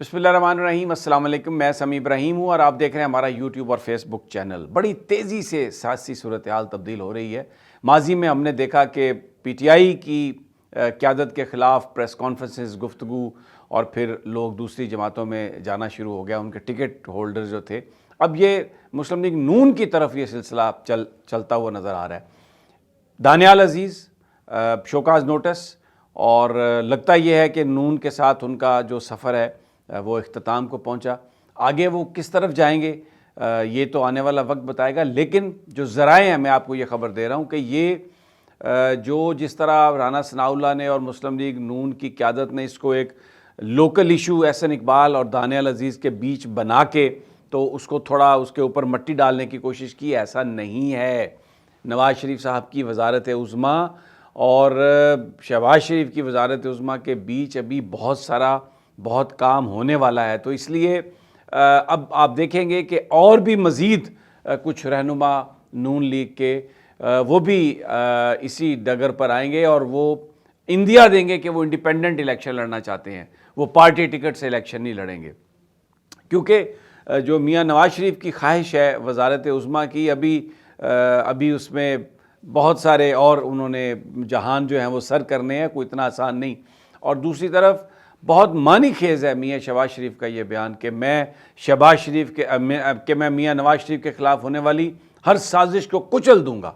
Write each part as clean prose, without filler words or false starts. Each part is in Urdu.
بسم اللہ الرحمن الرحیم، السلام علیکم۔ میں سمیع ابراہیم ہوں اور آپ دیکھ رہے ہیں ہمارا یوٹیوب اور فیس بک چینل۔ بڑی تیزی سے سیاسی صورتحال تبدیل ہو رہی ہے۔ ماضی میں ہم نے دیکھا کہ پی ٹی آئی کی قیادت کے خلاف پریس کانفرنسز، گفتگو، اور پھر لوگ دوسری جماعتوں میں جانا شروع ہو گیا، ان کے ٹکٹ ہولڈر جو تھے۔ اب یہ مسلم لیگ نون کی طرف یہ سلسلہ چلتا ہوا نظر آ رہا ہے۔ دانیال عزیز شوکاز نوٹس، اور لگتا یہ ہے کہ نون کے ساتھ ان کا جو سفر ہے وہ اختتام کو پہنچا۔ آگے وہ کس طرف جائیں گے یہ تو آنے والا وقت بتائے گا، لیکن جو ذرائع ہیں، میں آپ کو یہ خبر دے رہا ہوں کہ یہ جو جس طرح رانا ثناء اللہ نے اور مسلم لیگ نون کی قیادت نے اس کو ایک لوکل ایشو احسن اقبال اور دانیال عزیز کے بیچ بنا کے تو اس کو تھوڑا اس کے اوپر مٹی ڈالنے کی کوشش کی، ایسا نہیں ہے۔ نواز شریف صاحب کی وزارت عظمیٰ اور شہباز شریف کی وزارت عظمیٰ کے بیچ ابھی بہت کام ہونے والا ہے۔ تو اس لیے اب آپ دیکھیں گے کہ اور بھی مزید کچھ رہنما نون لیگ کے وہ بھی اسی ڈگر پر آئیں گے اور وہ اندیا دیں گے کہ وہ انڈیپینڈنٹ الیکشن لڑنا چاہتے ہیں، وہ پارٹی ٹکٹ سے الیکشن نہیں لڑیں گے، کیونکہ جو میاں نواز شریف کی خواہش ہے وزارت عظمیٰ کی، ابھی اس میں بہت سارے اور انہوں نے جہان جو ہیں وہ سر کرنے ہیں، کوئی اتنا آسان نہیں۔ اور دوسری طرف بہت معنی خیز ہے میاں شہباز شریف کا یہ بیان کہ میں میاں نواز شریف کے خلاف ہونے والی ہر سازش کو کچل دوں گا،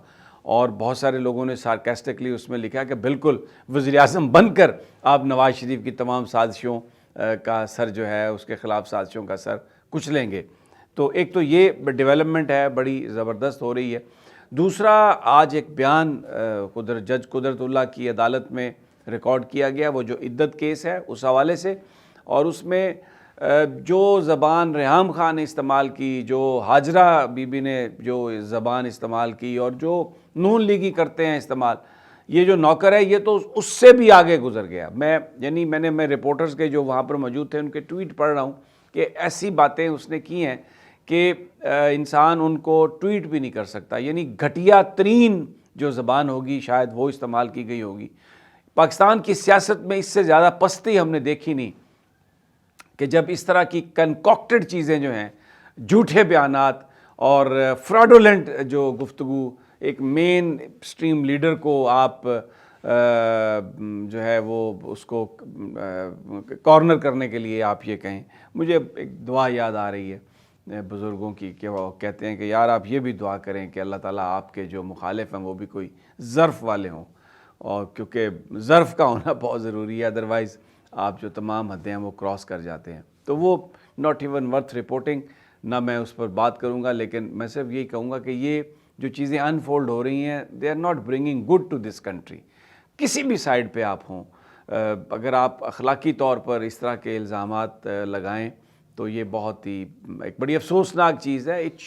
اور بہت سارے لوگوں نے سارکیسٹکلی اس میں لکھا کہ بالکل وزیر اعظم بن کر آپ نواز شریف کی تمام سازشوں کا سر جو ہے، اس کے خلاف سازشوں کا سر کچلیں گے۔ تو ایک تو یہ ڈیولپمنٹ ہے، بڑی زبردست ہو رہی ہے۔ دوسرا، آج ایک بیان جج قدرت اللہ کی عدالت میں ریکارڈ کیا گیا، وہ جو عدت کیس ہے اس حوالے سے، اور اس میں جو زبان ریحام خان نے استعمال کی، جو ہاجرہ بی بی نے جو زبان استعمال کی، اور جو نون لیگی کرتے ہیں استعمال، یہ جو نوکر ہے یہ تو اس سے بھی آگے گزر گیا۔ میں رپورٹرز کے جو وہاں پر موجود تھے ان کے ٹویٹ پڑھ رہا ہوں کہ ایسی باتیں اس نے کی ہیں کہ انسان ان کو ٹویٹ بھی نہیں کر سکتا، یعنی گھٹیا ترین جو زبان ہوگی شاید وہ استعمال کی گئی ہوگی۔ پاکستان کی سیاست میں اس سے زیادہ پستی ہم نے دیکھی نہیں کہ جب اس طرح کی کنکاکٹڈ چیزیں جو ہیں، جھوٹے بیانات اور فراڈولنٹ جو گفتگو، ایک مین سٹریم لیڈر کو آپ جو ہے وہ اس کو کارنر کرنے کے لیے آپ یہ کہیں۔ مجھے ایک دعا یاد آ رہی ہے بزرگوں کی کہ وہ کہتے ہیں کہ یار آپ یہ بھی دعا کریں کہ اللہ تعالیٰ آپ کے جو مخالف ہیں وہ بھی کوئی ظرف والے ہوں، اور کیونکہ ظرف کا ہونا بہت ضروری ہے، ادروائز آپ جو تمام حدیں ہیں وہ کراس کر جاتے ہیں۔ تو وہ ناٹ ایون ورتھ رپورٹنگ، نہ میں اس پر بات کروں گا، لیکن میں صرف یہی کہوں گا کہ یہ جو چیزیں انفولڈ ہو رہی ہیں they are not bringing good to this country. کسی بھی سائیڈ پہ آپ ہوں، اگر آپ اخلاقی طور پر اس طرح کے الزامات لگائیں تو یہ بہت ہی ایک بڑی افسوسناک چیز ہے۔ It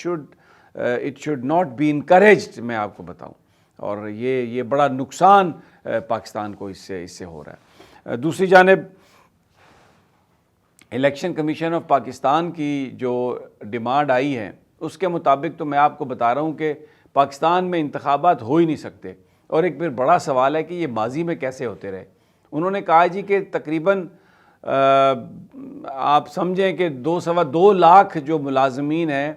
should not be encouraged, میں آپ کو بتاؤں، اور یہ بڑا نقصان پاکستان کو اس سے ہو رہا ہے۔ دوسری جانب الیکشن کمیشن آف پاکستان کی جو ڈیمانڈ آئی ہے اس کے مطابق تو میں آپ کو بتا رہا ہوں کہ پاکستان میں انتخابات ہو ہی نہیں سکتے، اور ایک پھر بڑا سوال ہے کہ یہ ماضی میں کیسے ہوتے رہے۔ انہوں نے کہا جی کہ تقریباً آپ سمجھیں کہ 2.25 لاکھ جو ملازمین ہیں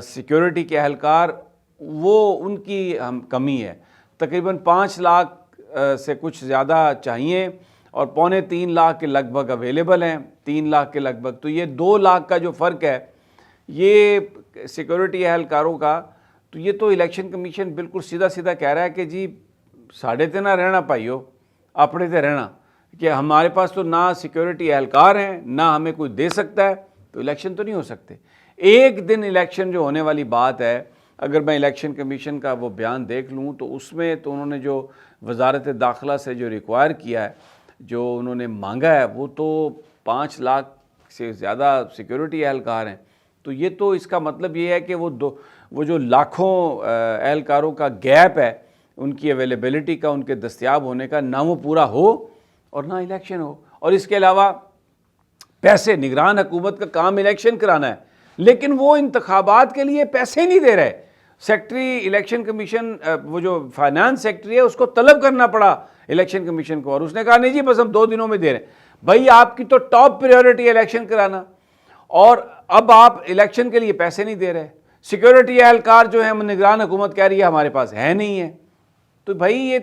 سیکیورٹی کے اہلکار، وہ ان کی کمی ہے، تقریباً 5 لاکھ سے کچھ زیادہ چاہیے، اور 2.25 لاکھ کے لگ بھگ اویلیبل ہیں، 3 لاکھ کے لگ بھگ۔ تو یہ 2 لاکھ کا جو فرق ہے یہ سیکیورٹی اہلکاروں کا، تو یہ تو الیکشن کمیشن بالکل سیدھا سیدھا کہہ رہا ہے کہ جی ساڑھے تے نہ رہنا پائیو، اپنے تے رہنا، کہ ہمارے پاس تو نہ سیکیورٹی اہلکار ہیں، نہ ہمیں کوئی دے سکتا ہے، تو الیکشن تو نہیں ہو سکتے۔ ایک دن الیکشن جو ہونے والی بات ہے، اگر میں الیکشن کمیشن کا وہ بیان دیکھ لوں تو اس میں تو انہوں نے جو وزارت داخلہ سے جو ریکوائر کیا ہے، جو انہوں نے مانگا ہے، وہ تو 5 لاکھ سے زیادہ سیکیورٹی اہلکار ہیں۔ تو یہ تو اس کا مطلب یہ ہے کہ وہ جو لاکھوں اہلکاروں کا گیپ ہے ان کی اویلیبلٹی کا، ان کے دستیاب ہونے کا، نہ وہ پورا ہو اور نہ الیکشن ہو۔ اور اس کے علاوہ پیسے، نگران حکومت کا کام الیکشن کرانا ہے، لیکن وہ انتخابات کے لیے پیسے نہیں دے رہے۔ سیکٹری الیکشن کمیشن، وہ جو فائنانس سیکٹری ہے، اس کو طلب کرنا پڑا الیکشن کمیشن کو، اور اس نے کہا نہیں جی بس ہم 2 دنوں میں دے رہے ہیں۔ بھائی آپ کی تو ٹاپ پریورٹی الیکشن کرانا، اور اب آپ الیکشن کے لیے پیسے نہیں دے رہے. سیکیورٹی اہلکار جو ہیں نگران حکومت کہہ رہی ہے ہمارے پاس ہے نہیں ہے. تو بھائی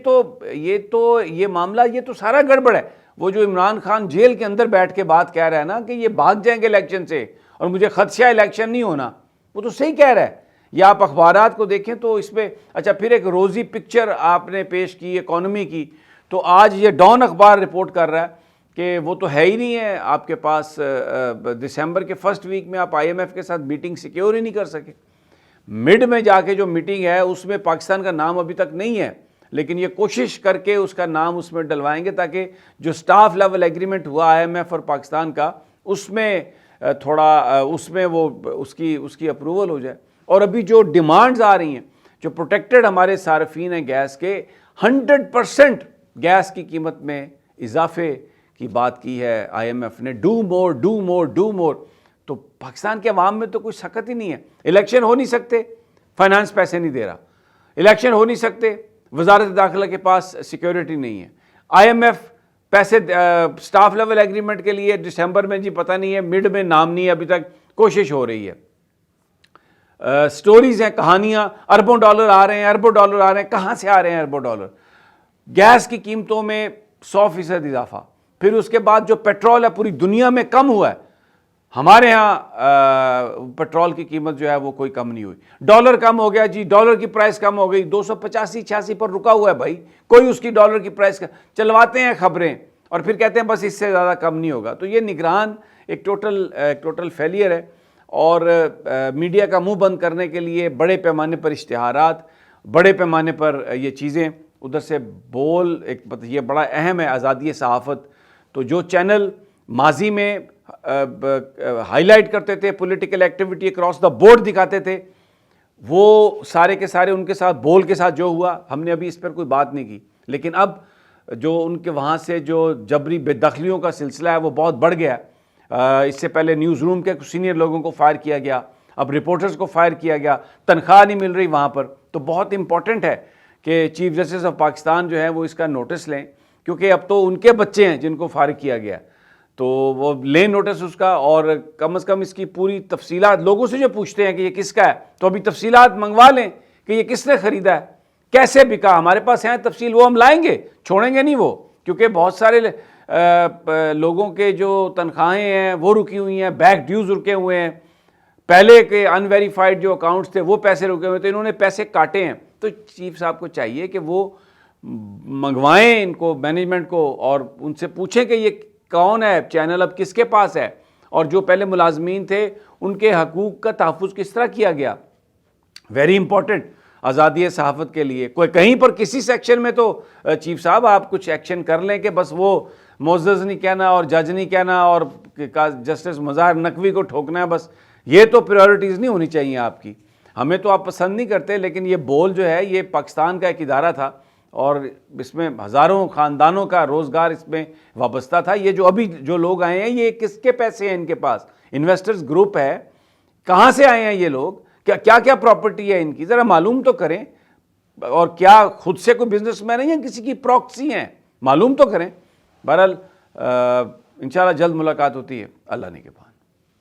یہ معاملہ یہ تو سارا گڑبڑ ہے. وہ جو عمران خان جیل کے اندر بیٹھ کے بات کہہ رہا ہے نا کہ یہ بھاگ جائیں گے الیکشن سے اور مجھے خدشہ الیکشن نہیں ہونا، وہ تو صحیح کہہ رہا ہے. یا آپ اخبارات کو دیکھیں تو اس پہ اچھا پھر ایک روزی پکچر آپ نے پیش کی اکانومی کی. تو آج یہ ڈان اخبار رپورٹ کر رہا ہے کہ وہ تو ہے ہی نہیں ہے آپ کے پاس. دسمبر کے فرسٹ ویک میں آپ IMF کے ساتھ میٹنگ سیکیور ہی نہیں کر سکے. مڈ میں جا کے جو میٹنگ ہے اس میں پاکستان کا نام ابھی تک نہیں ہے، لیکن یہ کوشش کر کے اس کا نام اس میں ڈلوائیں گے تاکہ جو سٹاف لیول ایگریمنٹ ہوا IMF اور پاکستان کا اس میں تھوڑا اس میں وہ اس کی اپروول ہو جائے. اور ابھی جو ڈیمانڈز آ رہی ہیں، جو پروٹیکٹڈ ہمارے صارفین ہیں گیس کے، 100% گیس کی قیمت میں اضافے کی بات کی ہے IMF نے. Do more do more do more. تو پاکستان کے عوام میں تو کوئی سخت ہی نہیں ہے. الیکشن ہو نہیں سکتے، فائنانس پیسے نہیں دے رہا. الیکشن ہو نہیں سکتے، وزارت داخلہ کے پاس سیکیورٹی نہیں ہے. IMF پیسے سٹاف لیول ایگریمنٹ کے لیے دسمبر میں جی پتہ نہیں ہے، مڈ میں نام نہیں ہے ابھی تک، کوشش ہو رہی ہے. سٹوریز ہیں، کہانیاں، اربوں ڈالر آ رہے ہیں، اربوں ڈالر آ رہے ہیں. کہاں سے آ رہے ہیں اربوں ڈالر؟ گیس کی قیمتوں میں 100% اضافہ. پھر اس کے بعد جو پیٹرول ہے پوری دنیا میں کم ہوا ہے، ہمارے ہاں پیٹرول کی قیمت جو ہے وہ کوئی کم نہیں ہوئی. ڈالر کم ہو گیا جی، ڈالر کی پرائس کم ہو گئی، 285-86 پر رکا ہوا ہے. بھائی کوئی اس کی ڈالر کی پرائس چلواتے ہیں خبریں اور پھر کہتے ہیں بس اس سے زیادہ کم نہیں ہوگا. تو یہ نگران ایک ٹوٹل فیلئر ہے. اور میڈیا کا منہ بند کرنے کے لیے بڑے پیمانے پر اشتہارات، بڑے پیمانے پر یہ چیزیں ادھر سے بول یہ بڑا اہم ہے آزادی صحافت. تو جو چینل ماضی میں ہائی لائٹ کرتے تھے political activity across the board دکھاتے تھے، وہ سارے کے سارے ان کے ساتھ بول کے ساتھ جو ہوا ہم نے ابھی اس پر کوئی بات نہیں کی. لیکن اب جو ان کے وہاں سے جو جبری بے دخلیوں کا سلسلہ ہے وہ بہت بڑھ گیا. اس سے پہلے نیوز روم کے سینئر لوگوں کو فائر کیا گیا، اب رپورٹرز کو فائر کیا گیا، تنخواہ نہیں مل رہی وہاں پر. تو بہت امپورٹنٹ ہے کہ چیف جسٹس آف پاکستان جو ہے وہ اس کا نوٹس لیں، کیونکہ اب تو ان کے بچے ہیں جن کو فارغ کیا گیا. تو وہ لیں نوٹس اس کا، اور کم از کم اس کی پوری تفصیلات لوگوں سے جو پوچھتے ہیں کہ یہ کس کا ہے تو ابھی تفصیلات منگوا لیں کہ یہ کس نے خریدا ہے، کیسے بکا. ہمارے پاس ہیں تفصیل، وہ ہم لائیں گے، چھوڑیں گے نہیں وہ. کیونکہ بہت سارے لوگوں کے جو تنخواہیں ہیں وہ رکی ہوئی ہیں، بیک ڈیوز رکے ہوئے ہیں، پہلے کے ان ویریفائڈ جو اکاؤنٹس تھے وہ پیسے رکے ہوئے تھے، انہوں نے پیسے کاٹے ہیں. تو چیف صاحب کو چاہیے کہ وہ منگوائیں ان کو، مینجمنٹ کو، اور ان سے پوچھیں کہ یہ کون ہے چینل، اب کس کے پاس ہے، اور جو پہلے ملازمین تھے ان کے حقوق کا تحفظ کس طرح کیا گیا. ویری امپورٹنٹ آزادی صحافت کے لیے. کوئی کہیں پر کسی سیکشن میں تو چیف صاحب آپ کچھ ایکشن کر لیں کہ بس وہ معزز نہیں کہنا اور جج نہیں کہنا اور جسٹس مظاہر نقوی کو ٹھوکنا ہے، بس یہ تو پریورٹیز نہیں ہونی چاہیے آپ کی. ہمیں تو آپ پسند نہیں کرتے، لیکن یہ بول جو ہے یہ پاکستان کا ایک ادارہ تھا اور اس میں ہزاروں خاندانوں کا روزگار اس میں وابستہ تھا. یہ جو ابھی جو لوگ آئے ہیں یہ کس کے پیسے ہیں ان کے پاس؟ انویسٹرز گروپ ہے، کہاں سے آئے ہیں یہ لوگ؟ کیا پراپرٹی ہے ان کی؟ ذرا معلوم تو کریں. اور کیا خود سے کوئی بزنس مین ہے یا کسی کی پراکسی ہیں؟ معلوم تو کریں. بہرحال انشاءاللہ جلد ملاقات ہوتی ہے. اللہ نے کے پاس.